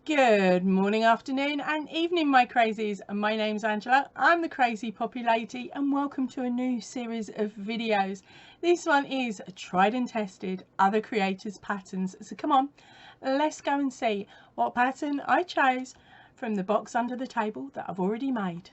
Good morning, afternoon and evening, my crazies. My name's Angela. I'm the Crazy Poppy Lady and welcome to a new series of videos. This one is tried and tested other creators' patterns. So come on, let's go and see what pattern I chose from the box under the table that I've already made.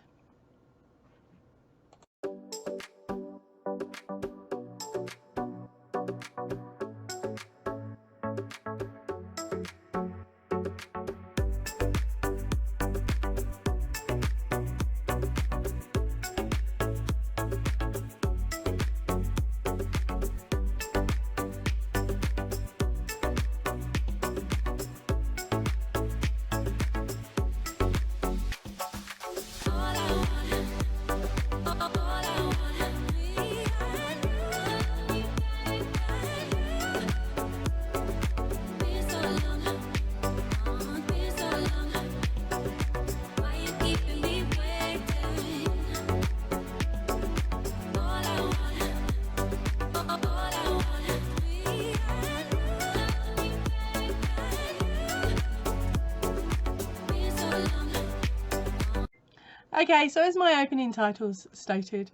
Okay, so as my opening titles stated,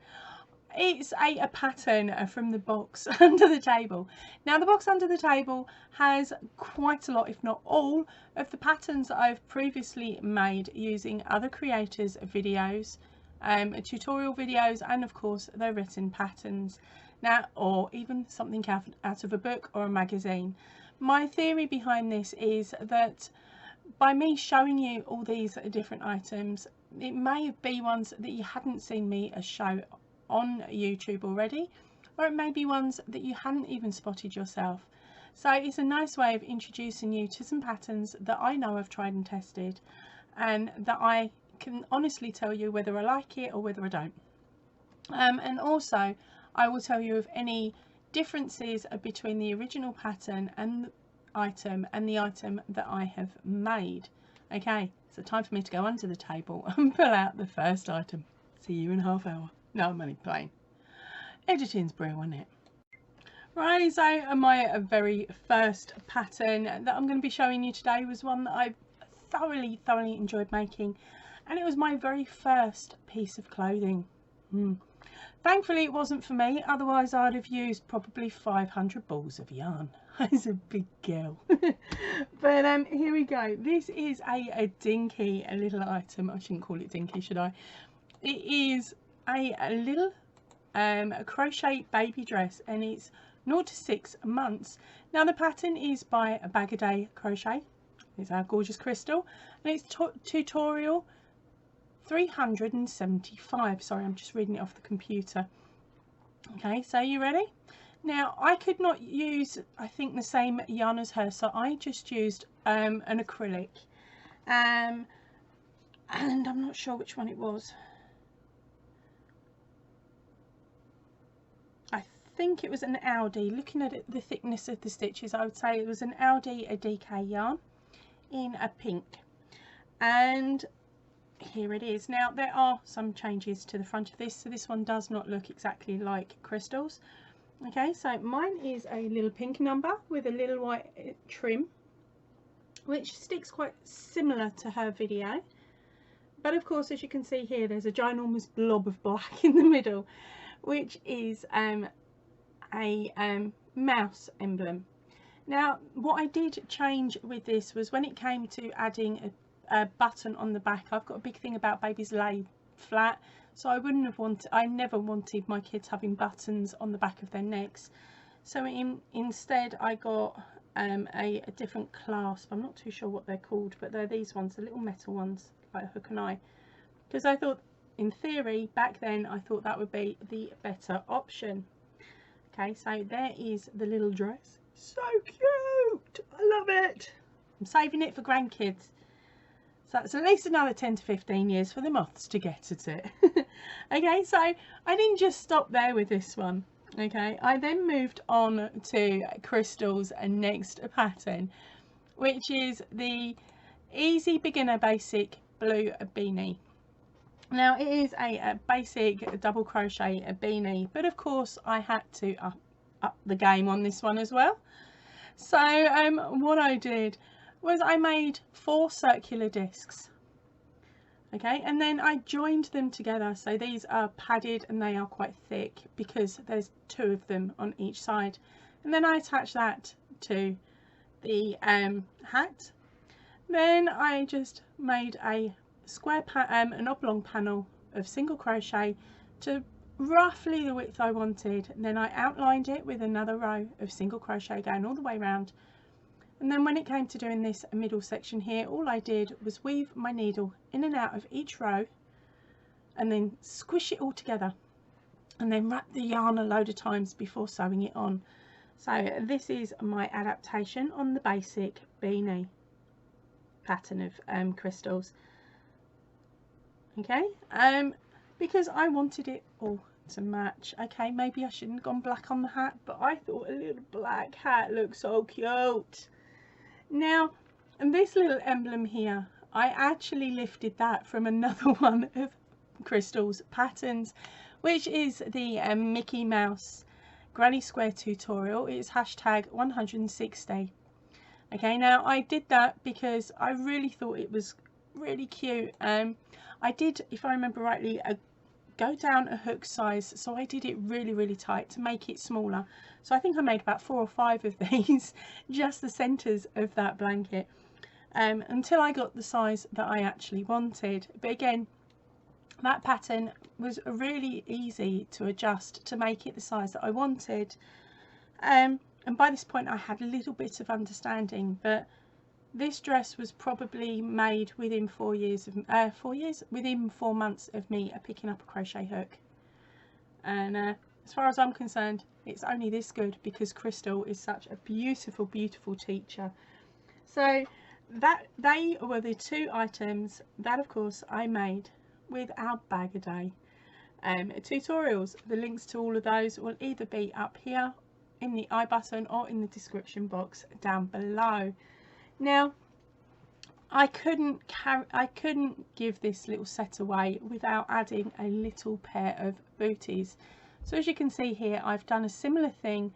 it's a pattern from the box under the table. Now the box under the table has quite a lot, if not all, of the patterns that I've previously made using other creators' videos, tutorial videos, and of course their written patterns. Now, or even something out of a book or a magazine. My theory behind this is that by me showing you all these different items, it may be ones that you hadn't seen me show on YouTube already, or it may be ones that you hadn't even spotted yourself. So it's a nice way of introducing you to some patterns that I know I've tried and tested, and that I can honestly tell you whether I like it or whether I don't. And also I will tell you of any differences between the original pattern and the item that I have made. Okay, so time for me to go under the table and pull out the first item. See you in a half hour. No, I'm only playing. Editing's brilliant, isn't it? Right, so my very first pattern that I'm going to be showing you today was one that I thoroughly enjoyed making, and it was my very first piece of clothing. Thankfully it wasn't for me, otherwise I'd have used probably 500 balls of yarn. I was a big girl. But here we go. This is a dinky little item. I shouldn't call it dinky, should I? It is a little crochet baby dress, and it's 0 to 6 months. Now the pattern is by a Bag a Day Crochet. It's our gorgeous crystal, and it's tutorial 375. Sorry, I'm just reading it off the computer. Okay, so you ready? Now I could not use, I think, the same yarn as her, so I just used an acrylic, and I'm not sure which one it was. I think it was an Aldi. Looking at the thickness of the stitches, I would say it was an Aldi, a DK yarn in a pink. And here it is. Now there are some changes to the front of this, so this one does not look exactly like crystals. Okay, so mine is a little pink number with a little white trim, which sticks quite similar to her video, but of course, as you can see here, there's a ginormous blob of black in the middle, which is a mouse emblem. Now what I did change with this was when it came to adding a button on the back. I've got a big thing about babies lay flat, so I never wanted my kids having buttons on the back of their necks. So instead I got a different clasp. I'm not too sure what they're called, but they're these ones, the little metal ones, like a hook and eye, because I thought, in theory, back then I thought that would be the better option. Okay, so there is the little dress. So cute, I love it. I'm saving it for grandkids. So that's at least another 10 to 15 years for the moths to get at it. Okay, so I didn't just stop there with this one. Okay, I then moved on to Crystal's next pattern, which is the Easy Beginner Basic Blue Beanie. Now it is a basic double crochet beanie, but of course I had to up the game on this one as well. So what I did was I made 4 circular discs. Okay, and then I joined them together. So these are padded and they are quite thick because there's 2 of them on each side. And then I attach that to the hat. Then I just made a square an oblong panel of single crochet to roughly the width I wanted, and then I outlined it with another row of single crochet going all the way around. And then when it came to doing this middle section here, all I did was weave my needle in and out of each row and then squish it all together and then wrap the yarn a load of times before sewing it on. So this is my adaptation on the basic beanie pattern of crystals. Okay, because I wanted it all to match. Okay, maybe I shouldn't have gone black on the hat, but I thought a little black hat looks so cute. Now, and this little emblem here, I actually lifted that from another one of Crystal's patterns, which is the Mickey Mouse Granny Square tutorial. It's hashtag 160. Okay, now I did that because I really thought it was really cute. I did, if I remember rightly, go down a hook size, so I did it really tight to make it smaller. So I think I made about 4 or 5 of these, just the centers of that blanket, until I got the size that I actually wanted. But again, that pattern was really easy to adjust to make it the size that I wanted. And by this point I had a little bit of understanding, but this dress was probably made within 4 months of me picking up a crochet hook. And as far as I'm concerned, it's only this good because Crystal is such a beautiful teacher. So that they were the 2 items that of course I made with our bag a day tutorials. The links to all of those will either be up here in the I button or in the description box down below. Now, I couldn't give this little set away without adding a little pair of booties. So as you can see here, I've done a similar thing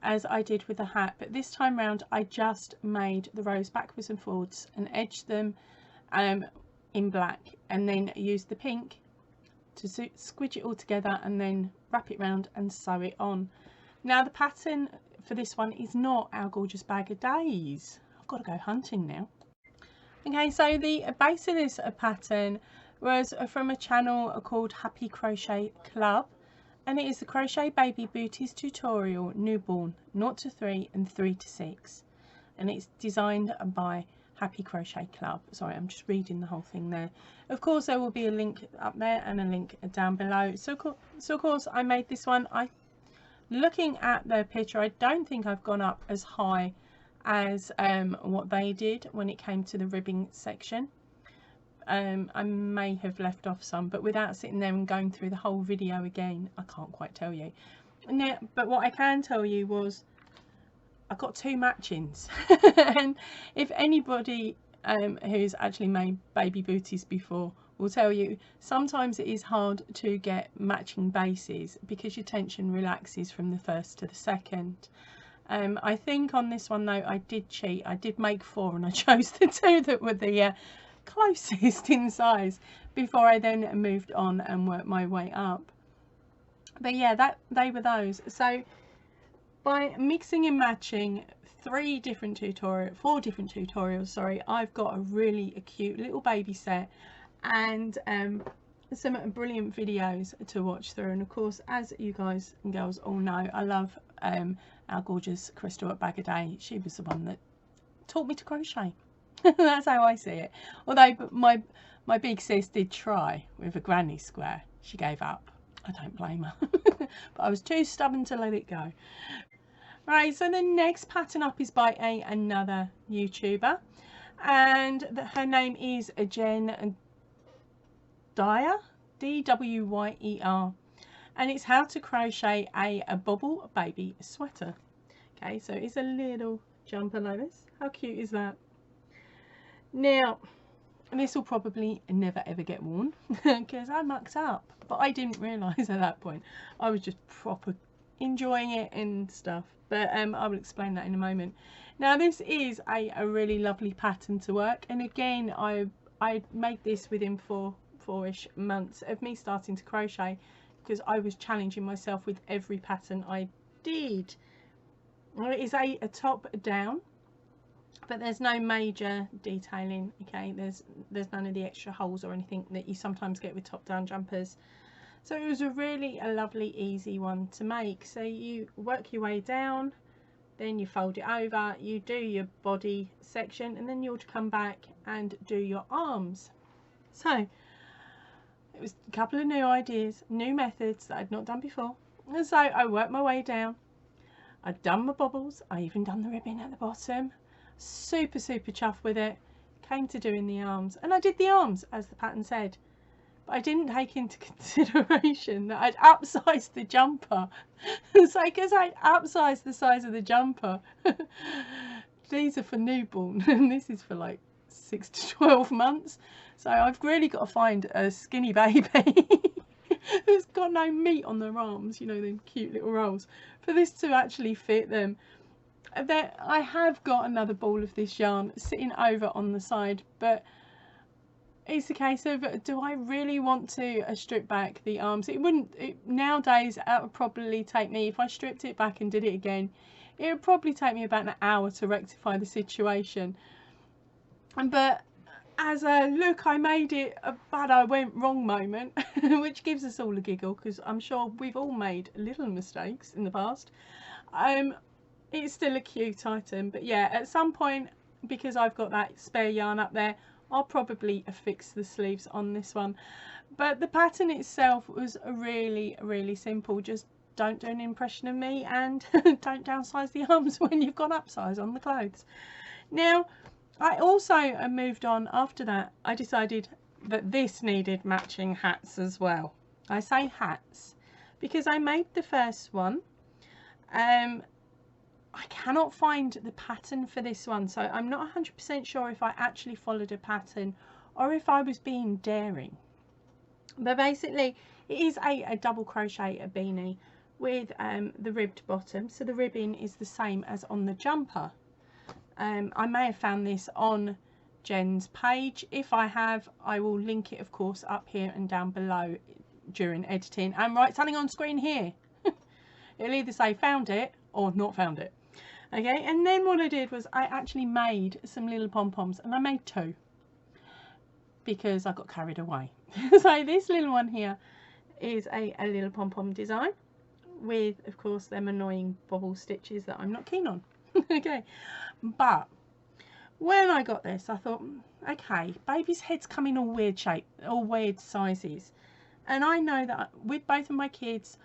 as I did with the hat, but this time round I just made the rows backwards and forwards and edged them in black, and then used the pink to squidge it all together and then wrap it round and sew it on. Now the pattern for this one is not our gorgeous bag of days. Got to go hunting now. Okay, so the base of this pattern was from a channel called Happy Crochet Club, and it is the Crochet Baby Booties tutorial newborn 0 to 3 and 3 to 6, and it's designed by Happy Crochet Club. Sorry, I'm just reading the whole thing there. Of course there will be a link up there and a link down below. So of course I made this one. Looking at the picture, I don't think I've gone up as high as what they did when it came to the ribbing section. I may have left off some, but without sitting there and going through the whole video again, I can't quite tell you. Now, but what I can tell you was I got 2 matchings. And if anybody who's actually made baby booties before will tell you, sometimes it is hard to get matching bases because your tension relaxes from the first to the second. I think on this one though I did cheat. I did make 4 and I chose the 2 that were the closest in size before I then moved on and worked my way up. But yeah, they were those. So by mixing and matching 4 different tutorials, sorry, I've got a really cute little baby set and some brilliant videos to watch through. And of course, as you guys and girls all know, I love our gorgeous Crystal at Bag a Day. She was the one that taught me to crochet. That's how I see it. Although my big sis did try with a granny square, she gave up. I don't blame her. But I was too stubborn to let it go. Right, so the next pattern up is by another YouTuber, and her name is Jen Dyer, D-W-Y-E-R, and it's how to crochet a bobble baby sweater. Okay, so it's a little jumper like this. How cute is that? Now, this will probably never ever get worn because I mucked up, but I didn't realise at that point. I was just proper enjoying it and stuff, but I will explain that in a moment. Now this is a really lovely pattern to work, and again I made this within four-ish months of me starting to crochet, because I was challenging myself with every pattern I did. Well, it is a top down, but there's no major detailing. Okay, there's none of the extra holes or anything that you sometimes get with top down jumpers. So it was a lovely easy one to make. So you work your way down, then you fold it over, you do your body section, and then you'll come back and do your arms. So it was a couple of new ideas, new methods that I'd not done before. And so I worked my way down. I'd done my bobbles, I even done the ribbon at the bottom. Super chuffed with it. Came to doing the arms, and I did the arms as the pattern said. But I didn't take into consideration that I'd upsized the jumper. So because I upsized the size of the jumper, these are for newborn and this is for like 6 to 12 months. So I've really got to find a skinny baby who's got no meat on their arms, you know, them cute little rolls, for this to actually fit them. There, I have got another ball of this yarn sitting over on the side, but it's a case of, do I really want to strip back the arms? Nowadays that would probably take me, if I stripped it back and did it again, it would probably take me about an hour to rectify the situation. But as a look, I made it a bad I went wrong moment, which gives us all a giggle, because I'm sure we've all made little mistakes in the past. It's still a cute item, but yeah, at some point, because I've got that spare yarn up there, I'll probably affix the sleeves on this one. But the pattern itself was really simple. Just don't do an impression of me, and don't downsize the arms when you've got upsize on the clothes. Now I also moved on after that. I decided that this needed matching hats as well. I say hats because I made the first one. I cannot find the pattern for this one, so I'm not 100% sure if I actually followed a pattern or if I was being daring. But basically it is a double crochet beanie with the ribbed bottom, so the ribbing is the same as on the jumper. I may have found this on Jen's page. If I have, I will link it of course up here and down below during editing. I'm right something on screen here. It'll either say found it or not found it. Okay, and then what I did was I actually made some little pom-poms, and I made 2 because I got carried away. So this little one here is a little pom-pom design with of course them annoying bobble stitches that I'm not keen on. Okay, but when I got this I thought, okay, baby's heads come in all weird shape, all weird sizes, and I know that with both of my kids,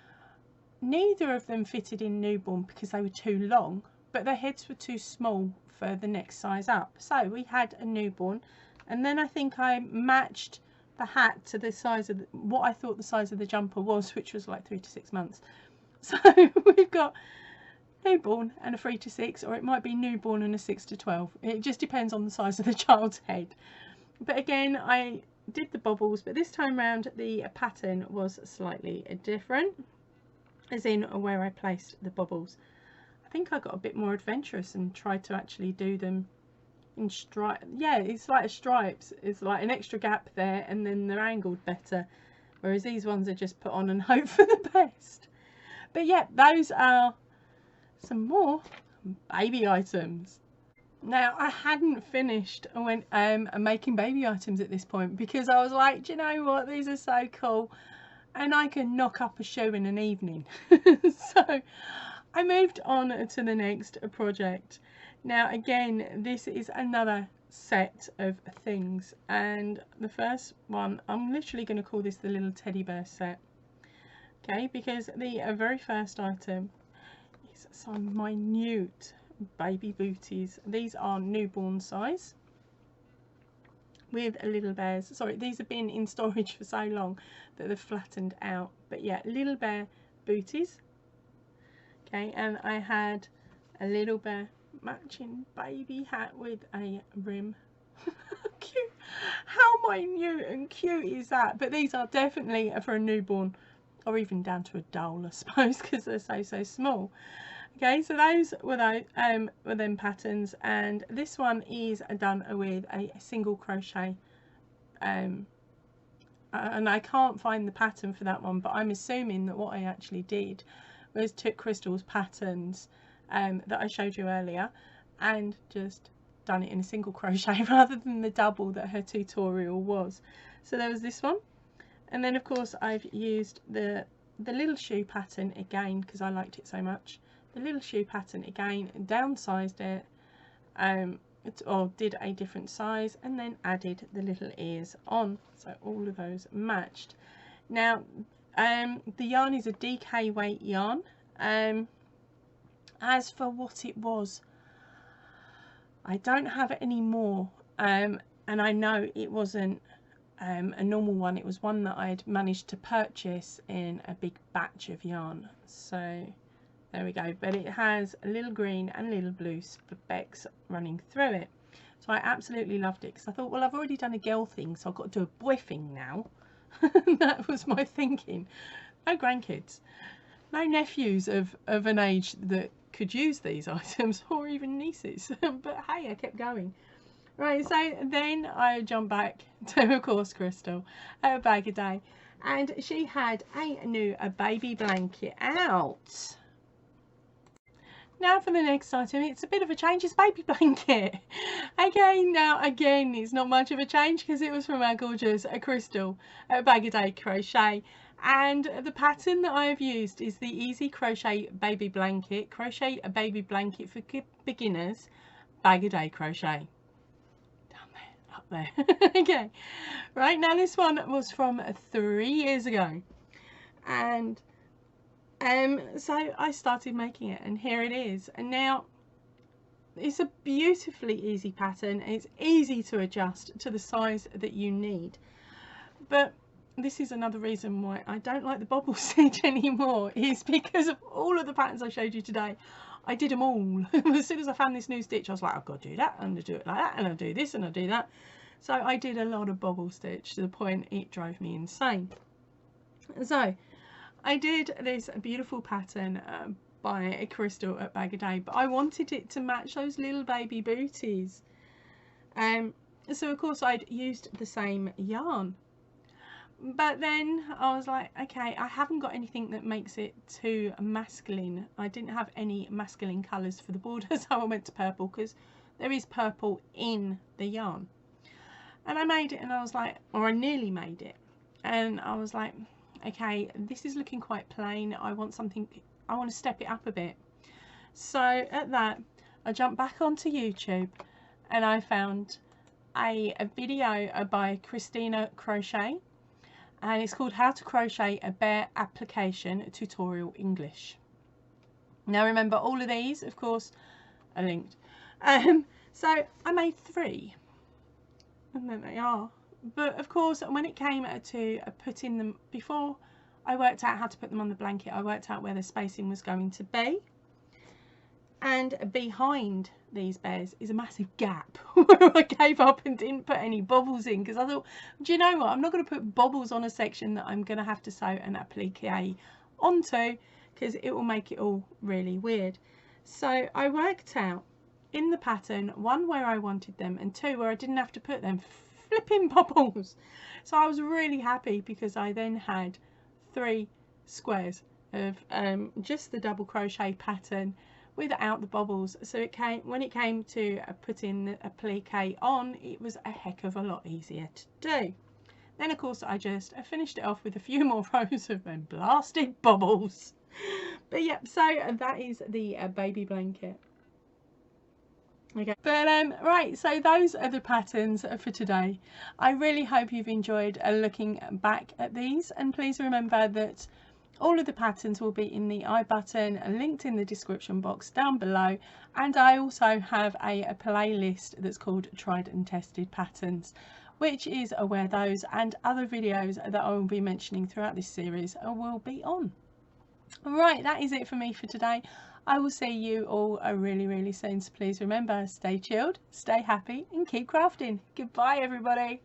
neither of them fitted in newborn because they were too long, but their heads were too small for the next size up. So we had a newborn, and then I think I matched the hat to the size of what I thought the size of the jumper was, which was like 3 to 6 months. So we've got newborn and a 3 to 6, or it might be newborn and a 6 to 12. It just depends on the size of the child's head. But again, I did the bobbles, but this time round the pattern was slightly different, as in where I placed the bobbles. I think I got a bit more adventurous and tried to actually do them in stripe. Yeah, it's like a stripes. It's like an extra gap there, and then they're angled better, whereas these ones are just put on and hope for the best. But yeah, those are some more baby items. Now I hadn't finished when making baby items at this point, because I was like, do you know what, these are so cool and I can knock up a show in an evening. So I moved on to the next project. Now again, this is another set of things, and the first one, I'm literally going to call this the little teddy bear set. Okay, because the very first item is some minute baby booties. These are newborn size with little bears. Sorry, these have been in storage for so long that they've flattened out, but yeah, little bear booties. Okay, and I had a little bear matching baby hat with a rim. Cute. How minute and cute is that? But these are definitely for a newborn. or even down to a doll, I suppose, because they're so small. Okay, so those were them patterns, and this one is done with a single crochet, and I can't find the pattern for that one, but I'm assuming that what I actually did was took Crystal's patterns that I showed you earlier and just done it in a single crochet rather than the double that her tutorial was. So there was this one, and then of course I've used the little shoe pattern again because I liked it so much. The little shoe pattern again, downsized it, or did a different size, and then added the little ears on, so all of those matched. Now the yarn is a DK weight yarn. As for what it was, I don't have it anymore, and I know it wasn't a normal one. It was one that I'd managed to purchase in a big batch of yarn, so there we go. But it has a little green and little blue specks running through it, so I absolutely loved it because I thought, well, I've already done a girl thing, so I've got to do a boy thing now. That was my thinking. No grandkids, no nephews of an age that could use these items, or even nieces. But hey, I kept going. Right, so then I jumped back to, of course, Crystal at Bag a Day, and she had a baby blanket out. Now for the next item, it's a bit of a change, it's baby blanket. Again, it's not much of a change because it was from our gorgeous Crystal at Bag a Day Crochet. And the pattern that I have used is the Easy Crochet Baby Blanket. Crochet a baby blanket for beginners, Bag a Day Crochet. Down there, up there. Okay, right, now this one was from 3 years ago. And so I started making it, and here it is. And now it's a beautifully easy pattern. It's easy to adjust to the size that you need. But this is another reason why I don't like the bobble stitch anymore, is because of all of the patterns I showed you today. I did them all. As soon as I found this new stitch, I was like, I've got to do that, I'm going to do it like that, and I'll do this and I'll do that. So I did a lot of bobble stitch to the point it drove me insane. So I did this beautiful pattern by Crystal at Bag a Day, but I wanted it to match those little baby booties. So of course I'd used the same yarn, but then I was like, okay, I haven't got anything that makes it too masculine. I didn't have any masculine colours for the border, so I went to purple because there is purple in the yarn. And I made it, and I was like, or I nearly made it, and I was like, okay, this is looking quite plain. I want something, I want to step it up a bit. So at that, I jumped back onto YouTube and I found a video by Christina Crochet, and it's called How to Crochet a Bare Application Tutorial English. Now remember, all of these, of course, are linked. So I made 3, and there they are. But of course, when it came to putting them, before I worked out how to put them on the blanket, I worked out where the spacing was going to be. And behind these bears is a massive gap where I gave up and didn't put any bobbles in, because I thought, do you know what, I'm not going to put bobbles on a section that I'm going to have to sew an applique onto, because it will make it all really weird. So I worked out in the pattern, 1 where I wanted them, and 2 where I didn't have to put them flipping bobbles. So I was really happy because I then had 3 squares of just the double crochet pattern without the bobbles. So it came, when it came to putting the applique on, it was a heck of a lot easier to do. Then of course I just finished it off with a few more rows of them blasted bobbles. But yeah, so that is the baby blanket. Okay, but right, so those are the patterns for today. I really hope you've enjoyed looking back at these, and please remember that all of the patterns will be in the I button, linked in the description box down below, and I also have a playlist that's called Tried and Tested Patterns, which is where those and other videos that I will be mentioning throughout this series will be on. Right, that is it for me for today. I will see you all really soon, so please remember, stay chilled, stay happy, and keep crafting. Goodbye everybody.